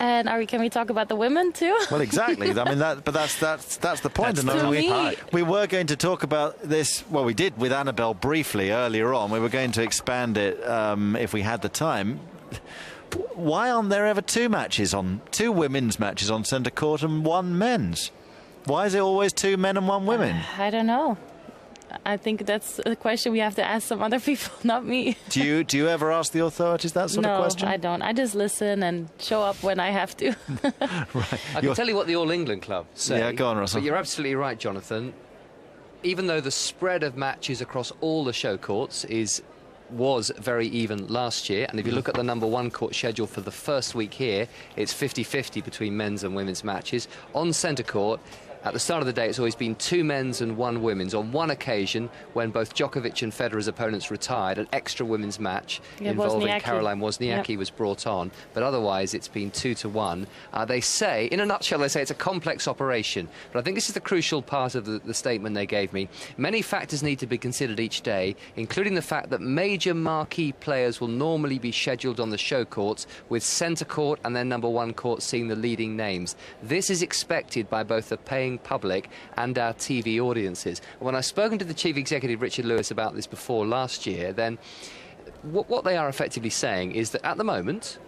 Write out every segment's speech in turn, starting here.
And can we talk about the women too? Well, exactly. I mean, that's the point. We were going to talk about this. Well, we did with Annabelle briefly earlier on. We were going to expand it if we had the time. Why aren't there ever two women's matches on centre court and one men's? Why is it always two men and one women? I don't know. I think that's a question we have to ask some other people, not me. Do you ever ask the authorities that sort of question? No, I don't. I just listen and show up when I have to. Right. I can tell you what the All England Club say. Yeah, go on, Russell. But you're absolutely right, Jonathan. Even though the spread of matches across all the show courts was very even last year, and if you look at the number 1 court schedule for the first week here, it's 50-50 between men's and women's matches. On centre court, at the start of the day, it's always been 2 men's and 1 women's. On one occasion, when both Djokovic and Federer's opponents retired, an extra women's match involving Caroline Wozniacki was brought on. But otherwise, it's been 2-1. They say, in a nutshell, they say it's a complex operation. But I think this is the crucial part of the statement they gave me. Many factors need to be considered each day, including the fact that major marquee players will normally be scheduled on the show courts, with centre court and then number 1 court seeing the leading names. This is expected by both the paying public and our TV audiences. When I've spoken to the Chief Executive, Richard Lewis, about this before last year, then what they are effectively saying is that at the moment,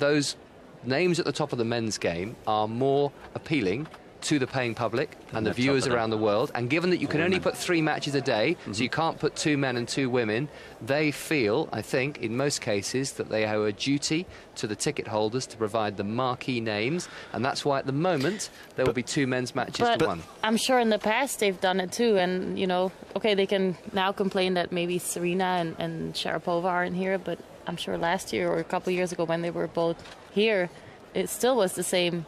those names at the top of the men's game are more appealing to the paying public and the viewers around the world, and given that you can only put 3 matches a day, so you can't put 2 men and 2 women, they feel, I think, in most cases, that they owe a duty to the ticket holders to provide the marquee names, and that's why at the moment there will be 2 men's matches to 1. I'm sure in the past they've done it too, and okay, they can now complain that maybe Serena and Sharapova aren't here, but I'm sure last year or a couple of years ago when they were both here, it still was the same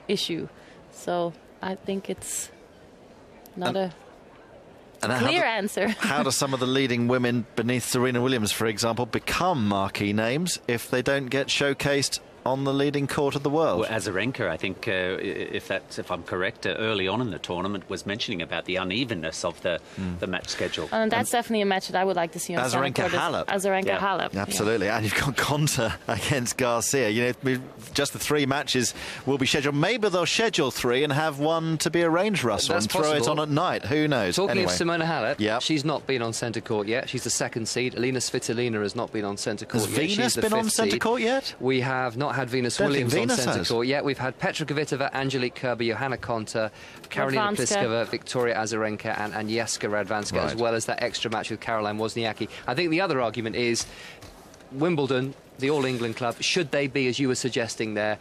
issue. So I think it's not a clear answer. How do some of the leading women beneath Serena Williams, for example, become marquee names if they don't get showcased on the leading court of the world? Well, Azarenka, I think, if I'm correct, early on in the tournament was mentioning about the unevenness of the match schedule. And that's definitely a match that I would like to see on Azarenka Halep. Azarenka Halep. Absolutely. Yeah. And you've got Konta against Garcia. Just the 3 matches will be scheduled. Maybe they'll schedule 3 and have one to be arranged, Russell, and throw it on at night. Who knows? Talking of Simona Halep, she's not been on centre court yet. She's the 2nd seed. Alina Svitolina has not been on centre court yet. Has Venus been on centre court yet? We have not had Venus Williams on centre court yet. We've had Petra Kvitova, Angelique Kerber, Johanna Konta, Karolina Pliskova, Victoria Azarenka and Agnieszka Radwanska, as well as that extra match with Caroline Wozniacki. I think the other argument is Wimbledon, the All England Club, should they be, as you were suggesting there,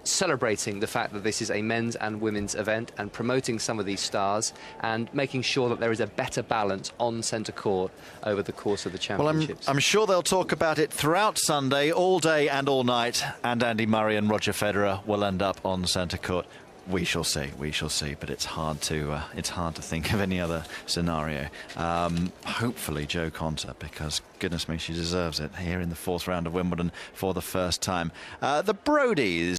celebrating the fact that this is a men's and women's event and promoting some of these stars and making sure that there is a better balance on centre court over the course of the championships? Well, I'm sure they'll talk about it throughout Sunday, all day and all night, and Andy Murray and Roger Federer will end up on centre court. We shall see, but it's hard to think of any other scenario. Hopefully Jo Konta, because goodness me, she deserves it here in the 4th round of Wimbledon for the first time. The Brodies.